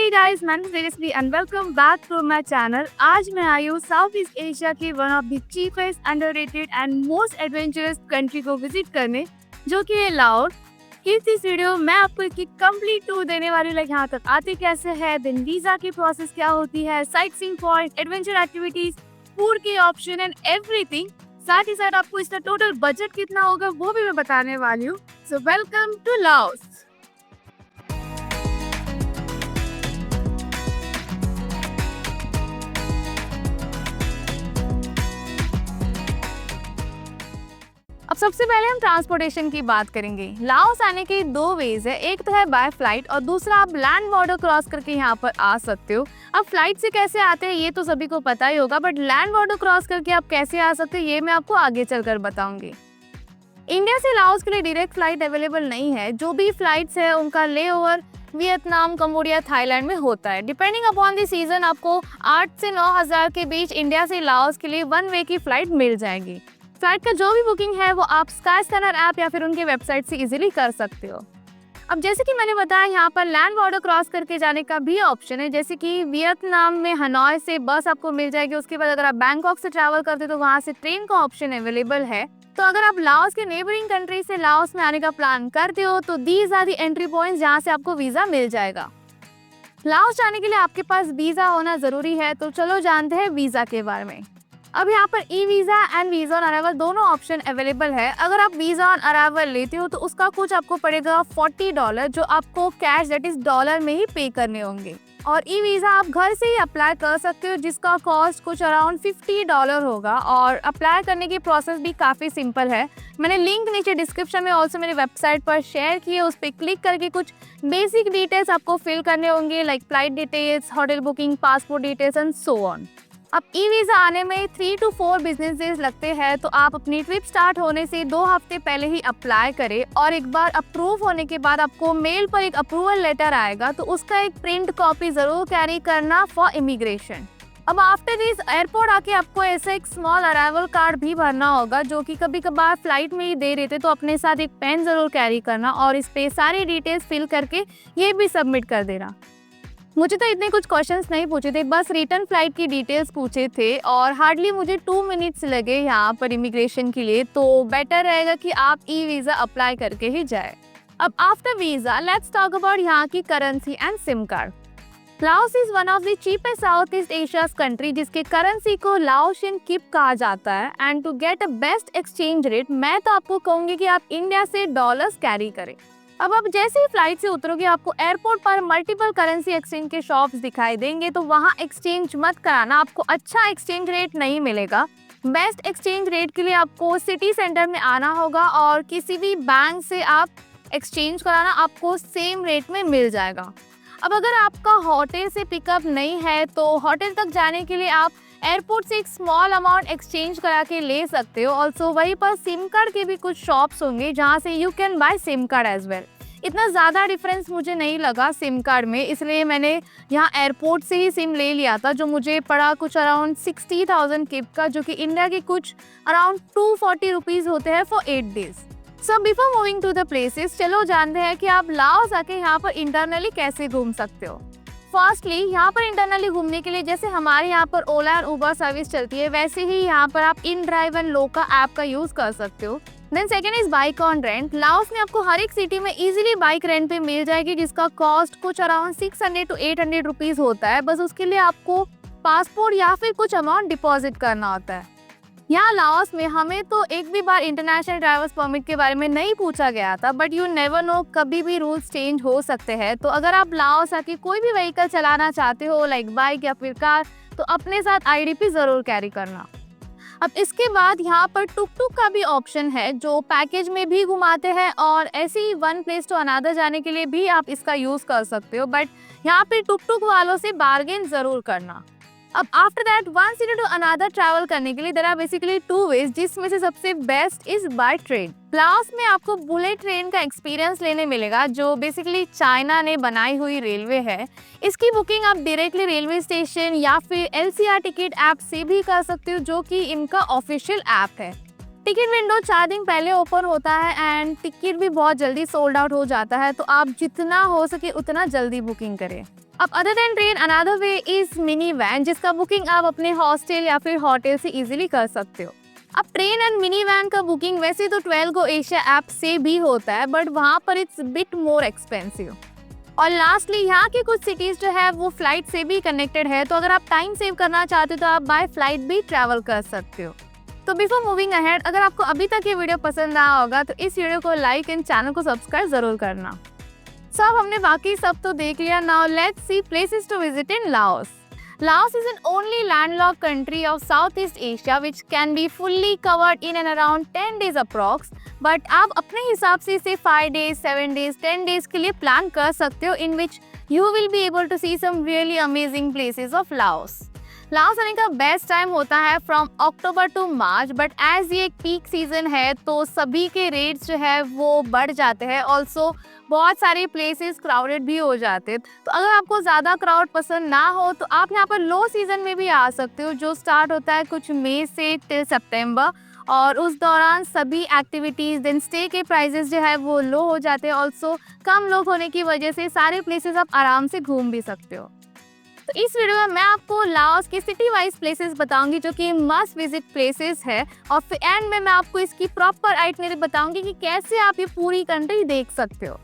Hey guys, मैं हूं तेजस्वी and welcome back to my channel। आज मैं आई हूँ साउथ ईस्ट एशिया की one of the cheapest, underrated and most adventurous country को विजिट करने, जो कि है लाओस। इस वीडियो मैं आपको इसकी कंप्लीट टूर देने वाली हूँ। यहाँ तक आते कैसे है, देन वीजा की प्रोसेस क्या होती है, sight seeing point, adventure activities, food के ऑप्शन एंड एवरीथिंग। साथ ही साथ आपको इसका टोटल बजट कितना होगा वो भी मैं बताने वाली हूँ। So welcome to Laos. अब सबसे पहले हम ट्रांसपोर्टेशन की बात करेंगे। लाओस आने के दो वेज है, एक तो है बाय फ्लाइट और दूसरा आप लैंड बॉर्डर क्रॉस करके यहाँ पर आ सकते हो। अब फ्लाइट से कैसे आते हैं ये तो सभी को पता ही होगा, बट लैंड बॉर्डर क्रॉस करके आप कैसे आ सकते हो ये मैं आपको आगे चलकर बताऊंगी। इंडिया से लाओस के लिए डायरेक्ट फ्लाइट अवेलेबल नहीं है। जो भी फ्लाइट्स है उनका ले ओवर वियतनाम, कंबोडिया, थाईलैंड में होता है। डिपेंडिंग अपॉन द सीजन आपको 8 से 9 हज़ार के बीच इंडिया से लाओस के लिए वन वे की फ्लाइट मिल जाएगी। फ्लाइट का जो भी बुकिंग है वो आप स्काई स्कैनर ऐप या फिर उनके वेबसाइट से इजीली कर सकते हो। अब जैसे कि मैंने बताया, यहाँ पर लैंड बॉर्डर क्रॉस करके जाने का भी ऑप्शन है। जैसे कि वियतनाम में हनोई से बस आपको मिल जाएगी। उसके बाद अगर आप बैंकॉक से ट्रैवल करते हो तो वहाँ से ट्रेन का ऑप्शन अवेलेबल है। तो अगर आप लाओस के नेबरिंग कंट्री से लाओस में आने का प्लान करते हो तो these are the entry points जहाँ से आपको वीजा मिल जाएगा। लाओस जाने के लिए आपके पास वीजा होना जरूरी है, तो चलो जानते हैं वीजा के बारे में। अब यहाँ पर e visa and visa on arrival दोनों ऑप्शन अवेलेबल है। अगर आप वीजा ऑन अराइवल लेते हो तो उसका कुछ आपको पड़ेगा $40, जो आपको कैश दैट इज डॉलर में ही पे करने होंगे। और ई वीजा आप घर से ही अप्लाई कर सकते हो, जिसका कॉस्ट कुछ अराउंड $50 होगा। और अप्लाई करने की प्रोसेस भी काफ़ी सिंपल है। मैंने लिंक नीचे डिस्क्रिप्शन में ऑल्सो मेरी वेबसाइट पर शेयर की है। उस पर क्लिक करके कुछ बेसिक डिटेल्स आपको फिल करने होंगे, like flight details, hotel booking, passport details and so on. अब ई वीज़ा आने में 3 to 4 बिजनेस डेज लगते हैं, तो आप अपनी ट्रिप स्टार्ट होने से 2 हफ्ते पहले ही अप्लाई करें। और एक बार अप्रूव होने के बाद आपको मेल पर एक अप्रूवल लेटर आएगा, तो उसका एक प्रिंट कॉपी ज़रूर कैरी करना फॉर इमिग्रेशन। अब आफ्टर दिस एयरपोर्ट आके आपको ऐसे एक स्मॉल अराइवल कार्ड भी भरना होगा, जो कि कभी कभार फ्लाइट में ही दे रहे थे, तो अपने साथ एक पेन ज़रूर कैरी करना और इस पे सारी डिटेल्स फिल करके ये भी सबमिट कर देना। मुझे तो इतने कुछ क्वेश्चंस नहीं पूछे थे, बस रिटर्न फ्लाइट की डिटेल्स पूछे थे और हार्डली मुझे 2 मिनट्स लगे यहाँ पर इमिग्रेशन के लिए। तो बेटर रहेगा कि आप ई वीज़ा अप्लाई करके ही जाए। अब after visa let's talk about यहाँ की currency and sim card. Laos is one of the cheapest South East Asia's country, जिसके करेंसी को लाओशियन किप कहा जाता है। And to get a best exchange rate मैं तो आपको कहूँगी कि आप इंडिया से डॉलर्स कैरी करें। अब आप जैसे ही फ्लाइट से उतरोगे आपको एयरपोर्ट पर मल्टीपल करेंसी एक्सचेंज के शॉप्स दिखाई देंगे, तो वहाँ एक्सचेंज मत कराना, आपको अच्छा एक्सचेंज रेट नहीं मिलेगा। बेस्ट एक्सचेंज रेट के लिए आपको सिटी सेंटर में आना होगा और किसी भी बैंक से आप एक्सचेंज कराना, आपको सेम रेट में मिल जाएगा। अब अगर आपका होटल से पिकअप नहीं है तो होटल तक जाने के लिए आप एयरपोर्ट से एक स्मॉल अमाउंट एक्सचेंज करा के ले सकते हो। ऑल्सो वहीं पर सिम कार्ड के भी कुछ शॉप्स होंगे जहाँ से you can buy sim card as well. इतना ज़्यादा डिफरेंस मुझे नहीं लगा सिम कार्ड में, इसलिए मैंने यहाँ एयरपोर्ट से ही सिम ले लिया था, जो मुझे पड़ा कुछ अराउंड 60,000 किप का, जो कि इंडिया के कुछ अराउंड 240 रुपीज़ होते हैं for 8 days. So before moving to the places, चलो जानते हैं कि आप लाओस आके यहाँ पर इंटरनली कैसे घूम सकते हो। फर्स्टली यहाँ पर इंटरनली घूमने के लिए जैसे हमारे यहाँ पर ओला और उबर सर्विस चलती है, वैसे ही यहाँ पर आप inDrive and Loca app का यूज कर सकते हो। Then second is bike on rent. Laos में आपको हर एक सिटी में इजीली बाइक रेंट पे मिल जाएगी, जिसका कॉस्ट कुछ अराउंड 600 to 800 रुपीज होता है। बस उसके लिए आपको पासपोर्ट या फिर कुछ अमाउंट डिपॉजिट करना होता है। यहाँ लाओस में हमें तो एक भी बार इंटरनेशनल ड्राइवर्स परमिट के बारे में नहीं पूछा गया था, बट यू नेवर नो, कभी भी रूल्स चेंज हो सकते हैं। तो अगर आप लाओस आके कोई भी व्हीकल चलाना चाहते हो, लाइक बाइक या फिर कार, तो अपने साथ आईडीपी जरूर कैरी करना। अब इसके बाद यहाँ पर टुक टुक का भी ऑप्शन है, जो पैकेज में भी घुमाते हैं और ऐसे ही वन प्लेस टू अनदर जाने के लिए भी आप इसका यूज कर सकते हो। बट यहाँ पे टुक टुक वालों से बार्गेन जरूर करना। अब after that one city to another travel करने के लिए देयर आर बेसिकली 2 वेज, जिसमें से सबसे best is by train. Laos में आपको बुलेट ट्रेन का एक्सपीरियंस लेने मिलेगा, जो बेसिकली चाइना ने बनाई हुई रेलवे है। इसकी बुकिंग आप डायरेक्टली रेलवे स्टेशन या फिर LCR टिकट ऐप से भी कर सकते हो, जो कि इनका ऑफिशियल ऐप है। टिकट विंडो 4 दिन पहले ओपन होता है एंड टिकट भी बहुत जल्दी सोल्ड आउट हो जाता है, तो आप जितना हो सके उतना जल्दी बुकिंग करें। अब other than train another way is mini van, जिसका बुकिंग आप अपने हॉस्टल या फिर होटल से इजीली कर सकते हो। अब ट्रेन एंड मिनी वैन का बुकिंग वैसे तो 12 गो एशिया ऐप से भी होता है, बट वहाँ पर इट्स बिट मोर एक्सपेंसिव। और लास्टली यहाँ की कुछ सिटीज जो है वो फ्लाइट से भी कनेक्टेड है, तो अगर आप टाइम सेव करना चाहते हो तो आप बाय फ्लाइट भी ट्रैवल कर सकते हो। तो बिफोर मूविंग अहेड, अगर आपको अभी तक ये वीडियो पसंद आया होगा तो इस वीडियो को लाइक एंड चैनल को सब्सक्राइब जरूर करना। अब हमने बाकी सब तो देख लिया। Now let's see places to visit in Laos. Laos is an only landlocked country of Southeast Asia which can be fully covered in and around 10 days approx. But आप अपने हिसाब से इसे 5 days, 7 days, 10 days के लिए plan कर सकते हो, in which you will be able to see some really amazing places of Laos. Laos आने का बेस्ट टाइम होता है from October to March, but as ये एक पीक सीजन है तो सभी के रेट्स जो है वो बढ़ जाते हैं। ऑल्सो बहुत सारे प्लेसेस क्राउडेड भी हो जाते हैं, तो अगर आपको ज़्यादा क्राउड पसंद ना हो तो आप यहाँ पर लो सीजन में भी आ सकते हो, जो स्टार्ट होता है कुछ मई से टिल सितंबर। और उस दौरान सभी एक्टिविटीज़ देन स्टे के प्राइजेस जो है वो लो हो जाते हैं। ऑल्सो कम लोग होने की वजह से सारे प्लेसेस आप आराम से घूम भी सकते हो। तो इस वीडियो में मैं आपको लाओस के सिटी वाइज प्लेसेस बताऊंगी जो कि मस्ट विजिट प्लेसेस है, और फिर एंड में मैं आपको इसकी प्रॉपर आइटनरी बताऊंगी कि कैसे आप ये पूरी कंट्री देख सकते हो।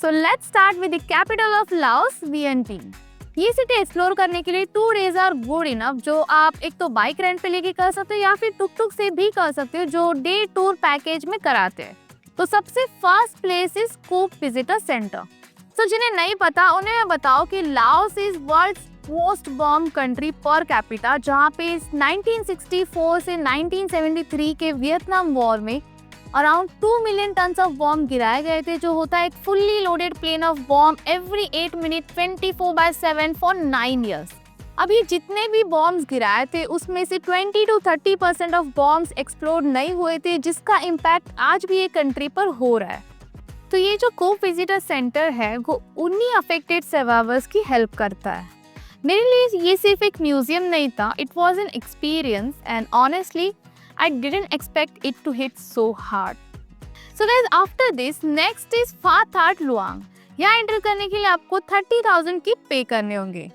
So let's start with the capital of Laos, Vientiane. ये सिटी एक्सप्लोर करने के लिए 2 days आर गुड इनफ, जो आप एक तो बाइक रेंट पे लेके कर सकते हो या फिर टुक टुक से भी कर सकते हो, जो डे टूर पैकेज में कराते हैं। तो सबसे first place is COPE visitor center. तो जिन्हें नहीं पता उन्हें मैं बताओ कि Laos is world's most bomb country per capita, जहाँ पे 1964 से 1973 के वियतनाम वॉर में around 2 million tons of bomb गिराए गए थे, जो होता है एक fully loaded plane of bomb every 8 minute 24/7 for 9 years। अब ये जितने भी बॉम्ब्स गिराए थे उसमें से 20 to 30% ऑफ बॉम्ब्स एक्सप्लोड नहीं हुए थे, जिसका इम्पैक्ट आज भी ये कंट्री पर हो रहा है। तो ये जो कूप विजिटर सेंटर है वो उन्हीं अफेक्टेड सर्वाइवर्स की हेल्प करता है। मेरे लिए ये सिर्फ एक म्यूजियम नहीं था, it was an experience and honestly I didn't expect it to hit so hard. So guys, after this next is Pha That Luang. यहाँ एंटर करने के लिए आपको 30,000 की पे करने होंगे।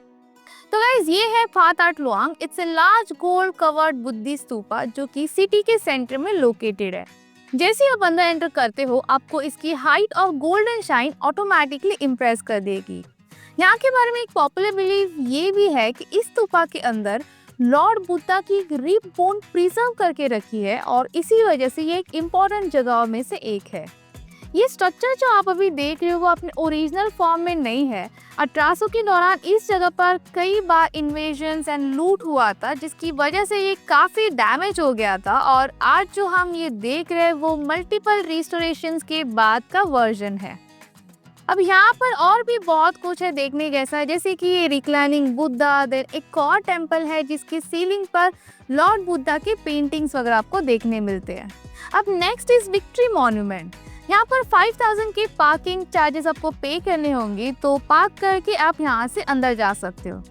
तो गाइस, ये है Pha That Luang. It's a large gold covered Buddhist stupa जो कि सिटी के सेंटर में लोकेटेड है। जैसे आप अंदर एंटर करते हो आपको इसकी हाइट और गोल्डन शाइन ऑटोमेटिकली इम्प्रेस कर देगी। यहाँ के बारे में एक पॉपुलर बिलीव ये भी है कि इस स्तूपा के अंदर लॉर्ड बुद्धा की एक रिब बोन प्रिजर्व करके रखी है, और इसी वजह से ये एक इम्पोर्टेंट जगहों में से एक है। ये स्ट्रक्चर जो आप अभी देख रहे हो वो अपने ओरिजिनल फॉर्म में नहीं है। 1800 के दौरान इस जगह पर कई बार इन्वेजन्स एंड लूट हुआ था, जिसकी वजह से ये काफ़ी डैमेज हो गया था, और आज जो हम ये देख रहे हैं वो मल्टीपल रिस्टोरेशंस के बाद का वर्जन है। अब यहाँ पर और भी बहुत कुछ है देखने जैसा, जैसे कि ये रिक्लाइनिंग बुद्धा, देन एक और टेम्पल है जिसकी सीलिंग पर लॉर्ड बुद्धा के पेंटिंग्स वगैरह आपको देखने मिलते हैं। अब नेक्स्ट इज विक्ट्री मॉन्यूमेंट। यहाँ पर 5,000 के पार्किंग चार्जेस आपको पे करने होंगे, तो पार्क करके आप यहाँ से अंदर जा सकते हो।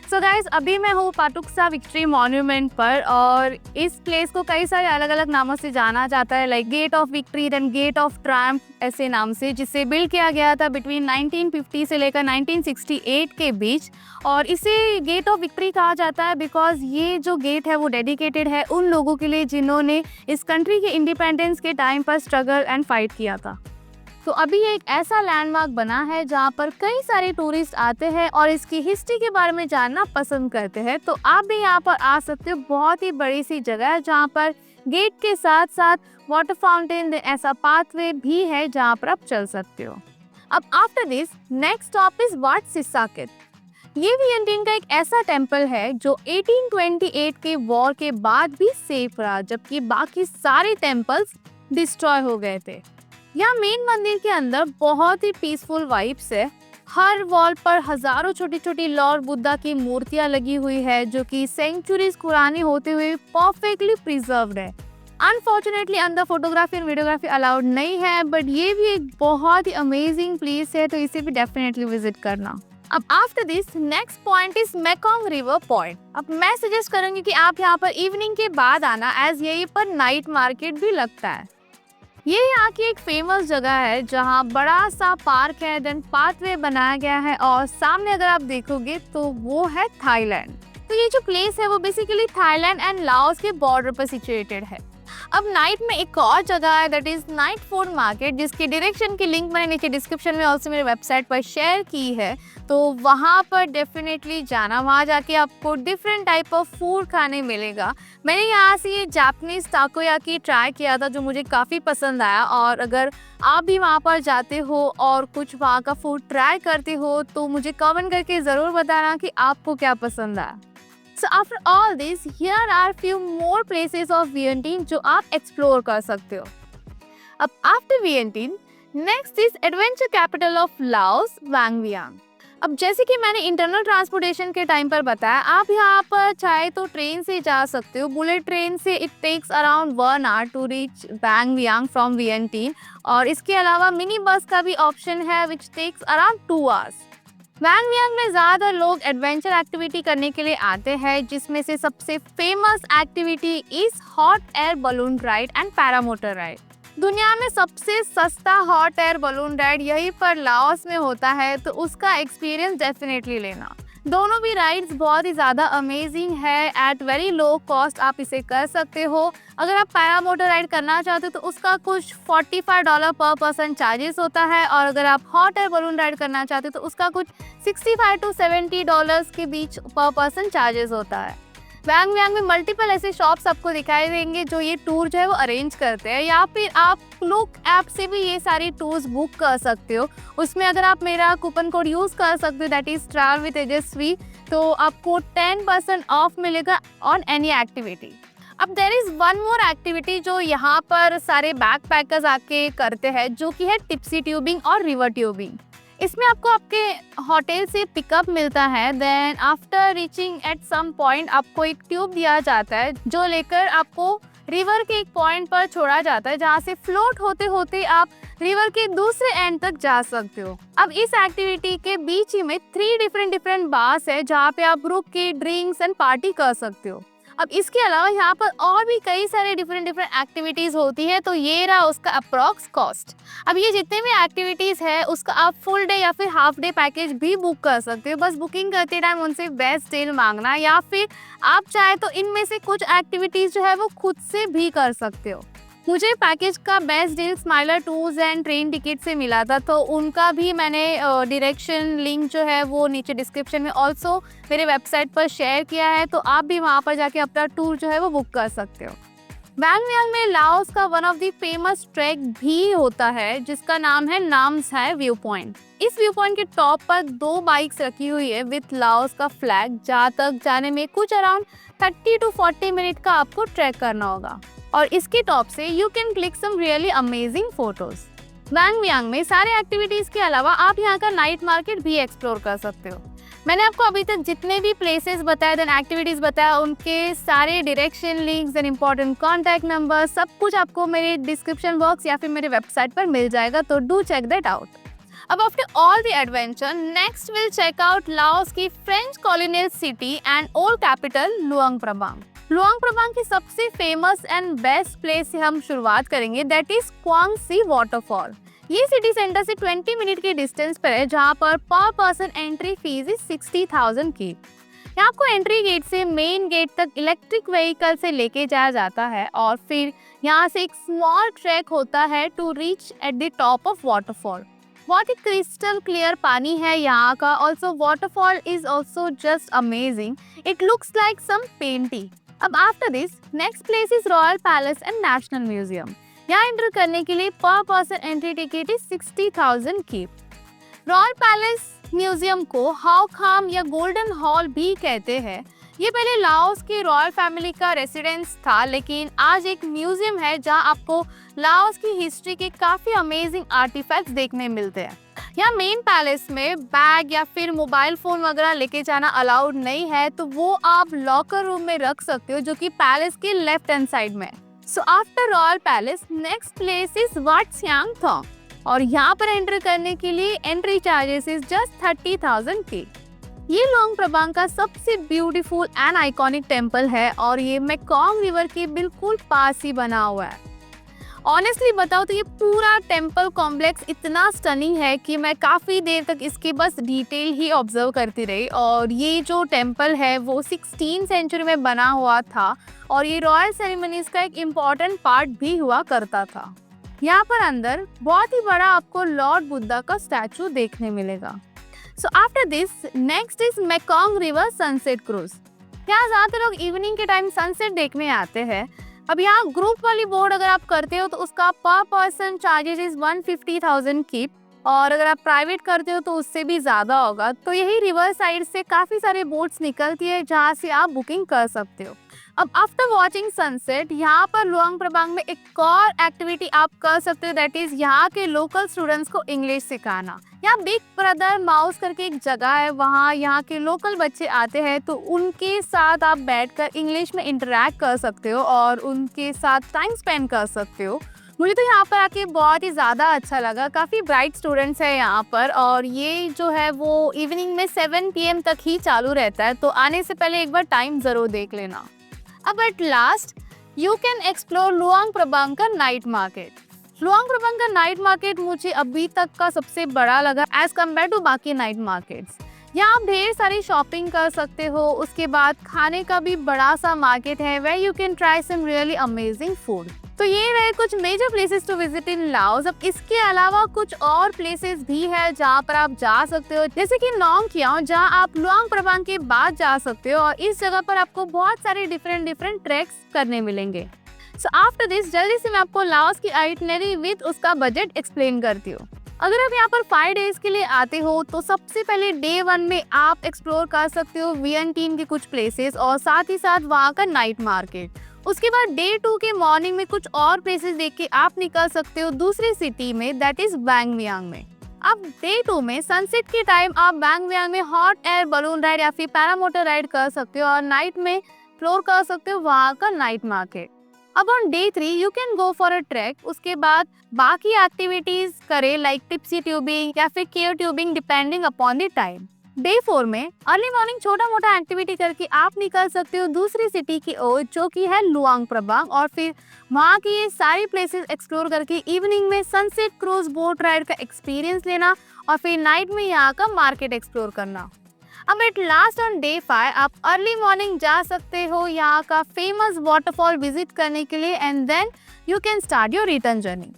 सो गाइस, अभी मैं हूँ पाटुक्सा विक्ट्री मॉन्यूमेंट पर, और इस प्लेस को कई सारे अलग अलग नामों से जाना जाता है, like gate of victory, then gate of triumph ऐसे नाम से, जिसे बिल्ड किया गया था बिटवीन 1950 से लेकर 1968 के बीच। और इसे गेट ऑफ विक्ट्री कहा जाता है बिकॉज ये जो गेट है वो डेडिकेटेड है उन लोगों के लिए जिन्होंने इस कंट्री के इंडिपेंडेंस के टाइम पर स्ट्रगल एंड फाइट किया था। तो अभी ये एक ऐसा लैंडमार्क बना है जहाँ पर कई सारे टूरिस्ट आते हैं और इसकी हिस्ट्री के बारे में जानना पसंद करते हैं। तो आप भी यहाँ पर आ सकते हो। बहुत ही बड़ी सी जगह है जहाँ पर गेट के साथ साथ वाटर फाउंटेन, ऐसा पाथवे भी है जहाँ पर आप चल सकते हो। अब after this next stop is Wat Sisaket. ये वियंटिन का एक ऐसा टेम्पल है जो 1828 के वॉर के बाद भी सेफ रहा, जबकि बाकी सारे टेम्पल्स डिस्ट्रॉय हो गए थे। यहाँ मेन मंदिर के अंदर बहुत ही पीसफुल वाइब्स है। हर वॉल पर हजारों छोटी छोटी लॉर्ड बुद्धा की मूर्तियां लगी हुई है जो कि सेंचुरीज पुरानी होते हुए परफेक्टली प्रिजर्व्ड है। अनफॉर्चुनेटली अंदर फोटोग्राफी और वीडियोग्राफी अलाउड नहीं है, बट ये भी एक बहुत ही अमेजिंग प्लेस है, तो इसे भी डेफिनेटली विजिट करना। अब after this next point is Mekong river point. अब मैं सजेस्ट करूंगी कि आप यहाँ पर इवनिंग के बाद आना, एज यहीं पर नाइट मार्केट भी लगता है। ये यहाँ की एक फेमस जगह है जहाँ बड़ा सा पार्क है, देन पाथवे बनाया गया है और सामने अगर आप देखोगे तो वो है थाईलैंड। तो ये जो प्लेस है वो बेसिकली थाईलैंड एंड लाओस के बॉर्डर पर सिचुएटेड है। अब नाइट में एक और जगह है that is night food market, जिसकी डायरेक्शन की लिंक मैंने नीचे डिस्क्रिप्शन में ऑल्सो मेरे वेबसाइट पर शेयर की है। तो वहाँ पर डेफिनेटली जाना, वहाँ जाके आपको डिफरेंट टाइप ऑफ फूड खाने मिलेगा। मैंने यहाँ से ये जापानीज टाकोयाकी ट्राई किया था जो मुझे काफ़ी पसंद आया, और अगर आप भी वहाँ पर जाते हो और कुछ वहाँ का फूड ट्राई करते हो तो मुझे कमेंट करके ज़रूर बताना कि आपको क्या पसंद आया। So after all this, here are few more places of Vientiane जो आप एक्सप्लोर कर सकते हो। अब after Vientiane next is adventure capital of Laos, Vang Vieng. अब जैसे कि मैंने इंटरनल ट्रांसपोर्टेशन के टाइम पर बताया, आप यहाँ पर चाहे तो ट्रेन से जा सकते हो। बुलेट ट्रेन से it takes around 1 hour to reach Vang Vieng from Vientiane, और इसके अलावा मिनी बस का भी ऑप्शन है which takes around 2 hours। Vang Vieng में ज़्यादा लोग एडवेंचर एक्टिविटी करने के लिए आते हैं, जिसमें से सबसे famous activity is hot air balloon ride and paramotor ride. दुनिया में सबसे सस्ता हॉट एयर बलून राइड यहीं पर लाओस में होता है, तो उसका एक्सपीरियंस डेफिनेटली लेना। दोनों भी राइड्स बहुत ही ज़्यादा अमेजिंग है, एट वेरी लो कॉस्ट आप इसे कर सकते हो। अगर आप पैरामोटर राइड करना चाहते हो तो उसका कुछ $45 पर पर्सन चार्जेस होता है, और अगर आप हॉट एयर बलून राइड करना चाहते हो तो उसका कुछ $65 to $70 के बीच पर पर्सन चार्जेस होता है। वांगवियांग में मल्टीपल ऐसे शॉप्स आपको दिखाई देंगे जो ये टूर जो है वो अरेंज करते हैं, या फिर आप क्लूक ऐप से भी ये सारी टूर्स बुक कर सकते हो। उसमें अगर आप मेरा कूपन कोड यूज़ कर सकते हो दैट इज ट्रैवल विद तेजस्वी, तो आपको 10% ऑफ मिलेगा ऑन एनी एक्टिविटी। अब there is one more activity जो यहाँ पर सारे बैक पैकर्स आके करते हैं, जो कि है टिप्सी ट्यूबिंग और रिवर ट्यूबिंग। इसमें आपको आपके होटल से पिकअप मिलता है, then after reaching at some point आपको एक ट्यूब दिया जाता है जो लेकर आपको रिवर के एक पॉइंट पर छोड़ा जाता है, जहाँ से फ्लोट होते होते आप रिवर के दूसरे एंड तक जा सकते हो। अब इस एक्टिविटी के बीच ही में 3 डिफरेंट बार्स है जहाँ पे आप रुक के ड्रिंक्स एंड पार्टी कर सकते हो। अब इसके अलावा यहाँ पर और भी कई सारे डिफरेंट एक्टिविटीज़ होती है, तो ये रहा उसका अप्रॉक्स कॉस्ट। अब ये जितने भी एक्टिविटीज़ है उसका आप फुल डे या फिर हाफ डे पैकेज भी बुक कर सकते हो। बस बुकिंग करते टाइम उनसे बेस्ट डील मांगना, या फिर आप चाहे तो इनमें से कुछ एक्टिविटीज़ जो है वो खुद से भी कर सकते हो। मुझे पैकेज का best deal Smiler Tours and train ticket से मिला था, तो उनका भी मैंने डायरेक्शन लिंक जो है वो नीचे डिस्क्रिप्शन में ऑल्सो मेरे वेबसाइट पर शेयर किया है, तो आप भी वहाँ पर जाके अपना टूर जो है वो बुक कर सकते हो। वांगवियांग में लाओस का one of the famous track भी होता है जिसका नाम है नामसाई व्यू पॉइंट। इस व्यू पॉइंट के टॉप पर 2 बाइक्स रखी हुई है विथ लाओस का फ्लैग, जहाँ तक जाने में कुछ अराउंड 30 to 40 मिनट का आपको ट्रैक करना होगा, और इसके टॉप से you can click some really amazing photos. Vang Vieng में सारे एक्टिविटीज के अलावा आप यहाँ का नाइट मार्केट भी एक्सप्लोर कर सकते हो। मैंने आपको अभी तक जितने भी प्लेसेस बताए देन एक्टिविटीज बताया, उनके सारे direction links and important contact number सब कुछ आपको मेरे डिस्क्रिप्शन बॉक्स या फिर मेरे वेबसाइट पर मिल जाएगा, तो डू चेक दैट आउट। अब after all the adventure next will check out Laos की French colonial city and old capital Luang Prabang. Luang Prabang की सबसे फेमस एंड बेस्ट प्लेस से हम शुरुआत करेंगे, that is Kuang Si waterfall. ये city center से 20 मिनट के डिस्टेंस पर है, जहाँ पर पर्सन एंट्री फीस इज 60,000 की। यहाँ आपको एंट्री गेट से मेन गेट तक इलेक्ट्रिक व्हीकल से लेके जाया जाता है, और फिर यहाँ से एक स्मॉल ट्रैक होता है to reach at the top of waterfall. बहुत ही क्रिस्टल क्लियर पानी है यहाँ का। Also waterfall is also just amazing, it looks like some painting. अब after this next place is royal palace and national museum. यहाँ एंटर करने के लिए पर पर्सन एंट्री टिकट इज 60,000 की। रॉयल पैलेस म्यूजियम को हाउ खाम या गोल्डन हॉल भी कहते हैं। ये पहले लाओस के रॉयल फैमिली का रेसिडेंस था, लेकिन आज एक म्यूजियम है जहाँ आपको लाओस की हिस्ट्री के काफी अमेजिंग आर्टिफैक्ट्स देखने मिलते हैं। यहाँ मेन पैलेस में बैग या फिर मोबाइल फोन वगैरह लेके जाना अलाउड नहीं है, तो वो आप लॉकर रूम में रख सकते हो जो कि पैलेस के लेफ्ट हैंड साइड में। So after royal palace next place is Wat Xieng Thong, और यहाँ पर एंटर करने के लिए एंट्री चार्जेस इज जस्ट 30,000 की। ये लुआंग प्रबांग का सबसे ब्यूटीफुल एंड आइकॉनिक टेम्पल है, और ये मेकॉन्ग रिवर के बिल्कुल पास ही बना हुआ है। ऑनेस्टली बताओ तो ये पूरा टेम्पल कॉम्प्लेक्स इतना स्टनिंग है कि मैं काफ़ी देर तक इसके बस डिटेल ही ऑब्जर्व करती रही। और ये जो टेम्पल है वो 16 सेंचुरी में बना हुआ था और ये रॉयल सेरेमनीज का एक इम्पॉर्टेंट पार्ट भी हुआ करता था। यहाँ पर अंदर बहुत ही बड़ा आपको लॉर्ड बुद्धा का स्टैचू देखने मिलेगा। So after this next is Mekong river sunset cruise. यहाँ ज़्यादातर लोग इवनिंग के टाइम सनसेट देखने आते हैं। अब यहाँ ग्रुप वाली बोर्ड अगर आप करते हो तो उसका पर पर्सन चार्जेस इज 150,000 कीप, और अगर आप प्राइवेट करते हो तो उससे भी ज़्यादा होगा। तो यही रिवर साइड से काफ़ी सारे बोट्स निकलती है जहाँ से आप बुकिंग कर सकते हो। अब आफ्टर वॉचिंग सनसेट यहाँ पर लुआंग प्रबांग में एक और एक्टिविटी आप कर सकते हो, दैट इज यहाँ के लोकल स्टूडेंट्स को इंग्लिश सिखाना। यहाँ बिग ब्रदर माउस करके एक जगह है, वहाँ यहाँ के लोकल बच्चे आते हैं तो उनके साथ आप बैठकर इंग्लिश में इंटरेक्ट कर सकते हो और उनके साथ टाइम स्पेंड कर सकते हो। मुझे तो यहाँ पर आके बहुत ही ज़्यादा अच्छा लगा। काफ़ी ब्राइट स्टूडेंट्स है यहाँ पर और ये जो है वो इवनिंग में 7 PM तक ही चालू रहता है, तो आने से पहले एक बार टाइम ज़रूर देख लेना। अब at last you can explore Luang Prabang का नाइट मार्केट। लुआंग प्रबांग का नाइट मार्केट मुझे अभी तक का सबसे बड़ा लगा एज कम्पेयर टू बाकी नाइट मार्केट्स। यहाँ आप ढेर सारी शॉपिंग कर सकते हो, उसके बाद खाने का भी बड़ा सा मार्केट है where you can try some really amazing food. तो ये रहे कुछ major places to visit in Laos. अब इसके अलावा कुछ और प्लेसेस भी है जहाँ पर आप जा सकते हो, जैसे कि नोंग कियाओ जहाँ आप लुआंग प्रबांग के बाद जा सकते हो और इस जगह पर आपको बहुत सारे डिफरेंट ट्रैक्स करने मिलेंगे। सो आफ्टर दिस जल्दी से मैं आपको लाओस की आइटिनरी विद उसका बजट एक्सप्लेन करती हूँ। अगर आप यहाँ पर 5 डेज के लिए आते हो तो सबसे पहले डे 1 में आप एक्सप्लोर कर सकते हो वियंटीन के कुछ प्लेसेस और साथ ही साथ वहाँ का नाइट मार्केट। उसके बाद डे 2 के मॉर्निंग में कुछ और प्लेसेस देख के आप निकल सकते हो दूसरी सिटी में, दैट इज बैंगवियांग में। अब डे 2 में सनसेट के टाइम आप बैंगवियांग में हॉट एयर बलून राइड या फिर पैरामोटर राइड कर सकते हो और नाइट में एक्सप्लोर कर सकते हो वहाँ का नाइट मार्केट। अब on day 3 you can go for a track. उसके बाद बाकी एक्टिविटीज करे लाइक टिप्सी ट्यूबिंग या फिर cave tubing depending upon the time. Day 4 में अर्ली मॉर्निंग छोटा मोटा एक्टिविटी करके आप निकल सकते हो दूसरी सिटी की ओर जो कि है लुआंग प्रबांग, और फिर वहाँ की ये सारी प्लेसेस एक्सप्लोर करके इवनिंग में सनसेट क्रूज बोट राइड का एक्सपीरियंस लेना और फिर नाइट में यहाँ का मार्केट एक्सप्लोर करना। अब एट लास्ट ऑन डे 5 आप अर्ली मॉर्निंग जा सकते हो यहाँ का फेमस वाटरफॉल विजिट करने के लिए and then you can start your return journey.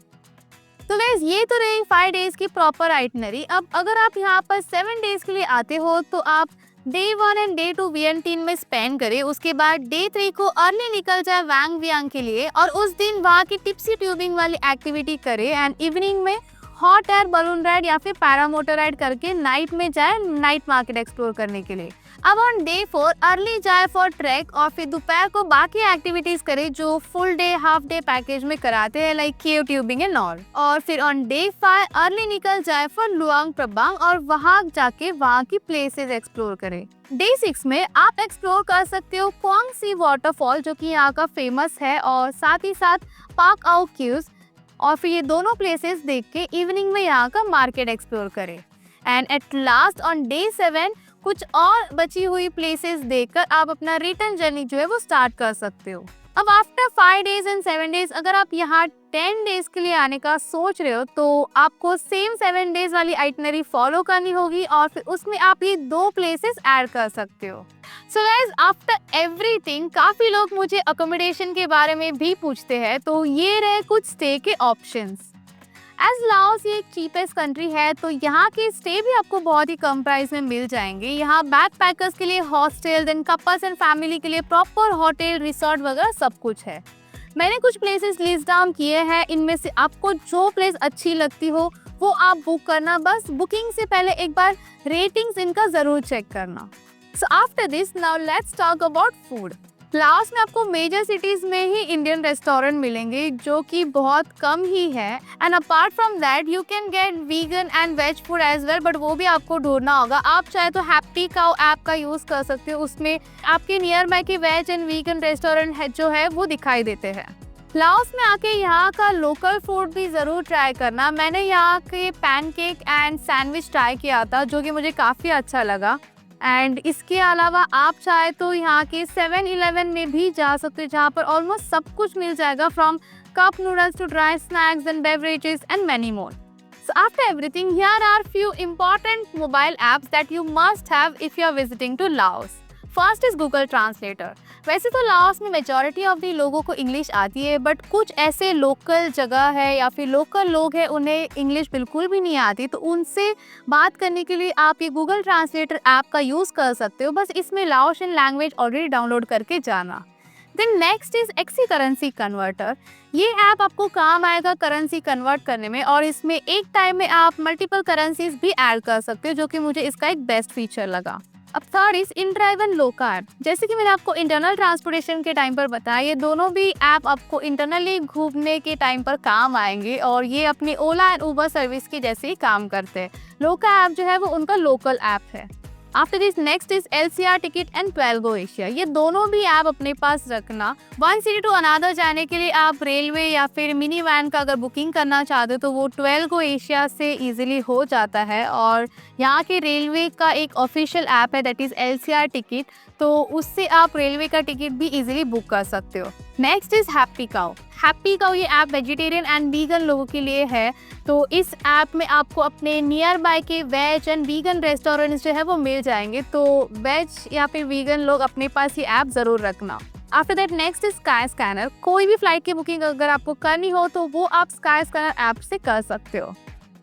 तो गाइस ये तो रही 5 डेज की प्रॉपर आइटिनरी। अब अगर आप यहाँ पर 7 डेज के लिए आते हो तो आप डे 1 एंड डे 2 वियंटीन में स्पेंड करें, उसके बाद डे 3 को अर्ली निकल जाए बैंगवियांग के लिए और उस दिन वहाँ की टिप्सी ट्यूबिंग वाली एक्टिविटी करे एंड इवनिंग में हॉट एयर बलून राइड या फिर पैरामोटर राइड करके नाइट में जाए नाइट मार्केट एक्सप्लोर करने के लिए। अब ऑन डे 4 अर्ली जाए फॉर ट्रैक और फिर दोपहर को बाकी एक्टिविटीज करे जो full day half day package में कराते हैं like cave tubing and all. और फिर ऑन डे 5 अर्ली निकल जाए फॉर लुआंग प्रबांग और वहां जाके वहां की प्लेसेस एक्सप्लोर करें। डे 6 में आप एक्सप्लोर कर सकते हो क्वांग सी वाटरफॉल जो कि यहाँ का फेमस है और साथ ही साथ पाक आउ क्यूज, और फिर ये दोनों प्लेसेस देख के इवनिंग में यहाँ का मार्केट एक्सप्लोर करें। And at last on day 7 कुछ और बची हुई प्लेसेस देखकर आप अपना रिटर्न जर्नी जो है वो स्टार्ट कर सकते हो। अब आफ्टर 5 डेज एंड 7 डेज अगर आप यहाँ 10 डेज के लिए आने का सोच रहे हो तो आपको सेम 7 डेज वाली आइटिनरी फॉलो करनी होगी और फिर उसमें आप ये 2 प्लेसेस ऐड कर सकते हो। सो गाइज आफ्टर एवरीथिंग काफ़ी लोग मुझे अकोमोडेशन के बारे में भी पूछते हैं, तो ये रहे कुछ स्टे के ऑप्शंस। एज लाओस ये एक चीपेस्ट कंट्री है तो यहाँ के स्टे भी आपको बहुत ही कम प्राइस में मिल जाएंगे। यहाँ बैकपैकर्स के लिए hostel, then couples and family के लिए प्रॉपर होटल रिसोर्ट वगैरह सब कुछ है। मैंने कुछ प्लेसेस लिस्ट डाउन किए हैं, इनमें से आपको जो प्लेस अच्छी लगती हो वो आप बुक करना। बस बुकिंग से पहले एक बार रेटिंग्स इनका ज़रूर चेक करना। So after this now let's talk about food. Laos में आपको मेजर सिटीज में ही इंडियन रेस्टोरेंट मिलेंगे जो कि बहुत कम ही है and apart from that you can get vegan and veg food as well, but वो भी आपको ढूंढना होगा। आप चाहे तो हैप्पी काउ ऐप का यूज़ कर सकते हो, उसमें आपके नियर बाय के वेज एंड वीगन रेस्टोरेंट है जो है वो दिखाई देते हैं। लाओस में आके यहाँ का लोकल फूड भी ज़रूर ट्राई करना। मैंने यहाँ के पैनकेक एंड सैंडविच ट्राई किया था जो कि मुझे काफ़ी अच्छा लगा। एंड इसके अलावा आप चाहे तो यहाँ के 7-Eleven में भी जा सकते हैं जहाँ पर ऑलमोस्ट सब कुछ मिल जाएगा from cup noodles to dry snacks and beverages and many more. So after everything, here are few important mobile apps that you must have if you are visiting to Laos. First is Google translator. वैसे तो Laos में majority of the लोगों को English आती है, but कुछ ऐसे local जगह है या फिर लोकल लोग हैं उन्हें इंग्लिश बिल्कुल भी नहीं आती, तो उनसे बात करने के लिए आप ये गूगल ट्रांसलेटर ऐप का यूज़ कर सकते हो। बस इसमें लाओशियन लैंग्वेज ऑलरेडी डाउनलोड करके जाना। Then next is XE currency converter. ये ऐप आपको काम आएगा करेंसी कन्वर्ट करने में, और इसमें एक टाइम में आप मल्टीपल करेंसीज भी ऐड कर सकते हो, जो कि मुझे इसका एक बेस्ट फीचर लगा। अब third is InDrive and Loca app. जैसे कि मैंने आपको इंटरनल ट्रांसपोर्टेशन के टाइम पर बताया, ये दोनों भी ऐप आपको इंटरनली घूमने के टाइम पर काम आएंगे, और ये अपनी ओला एंड उबर सर्विस के जैसे ही काम करते हैं। लोका ऐप जो है वो उनका लोकल ऐप है। After this next is LCR ticket and 12 Go Asia. ये दोनों भी ऐप अपने पास रखना। वन सिटी टू अनदर जाने के लिए आप रेलवे या फिर मिनी वैन का अगर बुकिंग करना चाहते हो तो वो 12 Go एशिया से इजीली हो जाता है, और यहाँ के रेलवे का एक ऑफिशियल ऐप है दैट इज LCR टिकट, तो उससे आप रेलवे का टिकट भी इजीली बुक कर सकते हो। Next is happy cow. Happy cow ये ऐप वेजिटेरियन एंड वीगन लोगों के लिए है, तो इस ऐप में आपको अपने नियर बाय के वेज एंड वीगन रेस्टोरेंट्स जो है वो मिल जाएंगे, तो वेज या फिर वीगन लोग अपने पास ये ऐप ज़रूर रखना। After that next is sky scanner. कोई भी फ्लाइट की बुकिंग अगर आपको करनी हो तो वो आप स्काई स्कैनर ऐप से कर सकते हो।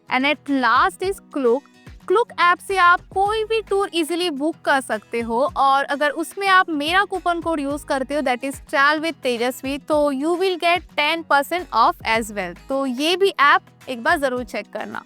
And at last is Klook. Klook app से आप कोई भी टूर इजीली बुक कर सकते हो, और अगर उसमें आप मेरा कूपन कोड यूज़ करते हो दैट इज ट्रैवल विद तेजस्वी, तो you will get 10% off as well. तो ये भी ऐप एक बार ज़रूर चेक करना।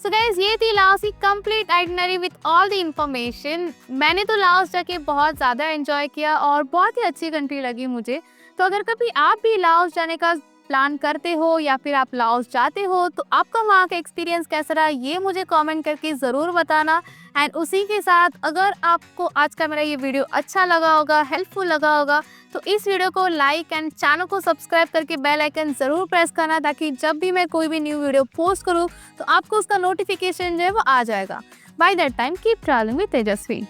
सो गाइस, ये थी लाओस की complete itinerary with all the information. मैंने तो लाओस जाके बहुत ज़्यादा एंजॉय किया और बहुत ही अच्छी कंट्री लगी मुझे। तो अगर कभी आप भी लाओस जाने का प्लान करते हो या फिर आप लाओस जाते हो तो आपका वहाँ का एक्सपीरियंस कैसा रहा ये मुझे कमेंट करके ज़रूर बताना। एंड उसी के साथ अगर आपको आज का मेरा ये वीडियो अच्छा लगा होगा, हेल्पफुल लगा होगा, तो इस वीडियो को लाइक एंड चैनल को सब्सक्राइब करके बेल आइकन ज़रूर प्रेस करना, ताकि जब भी मैं कोई भी न्यू वीडियो पोस्ट करूँ तो आपको उसका नोटिफिकेशन जो है वो आ जाएगा। By that time keep travelling with Tejashwi.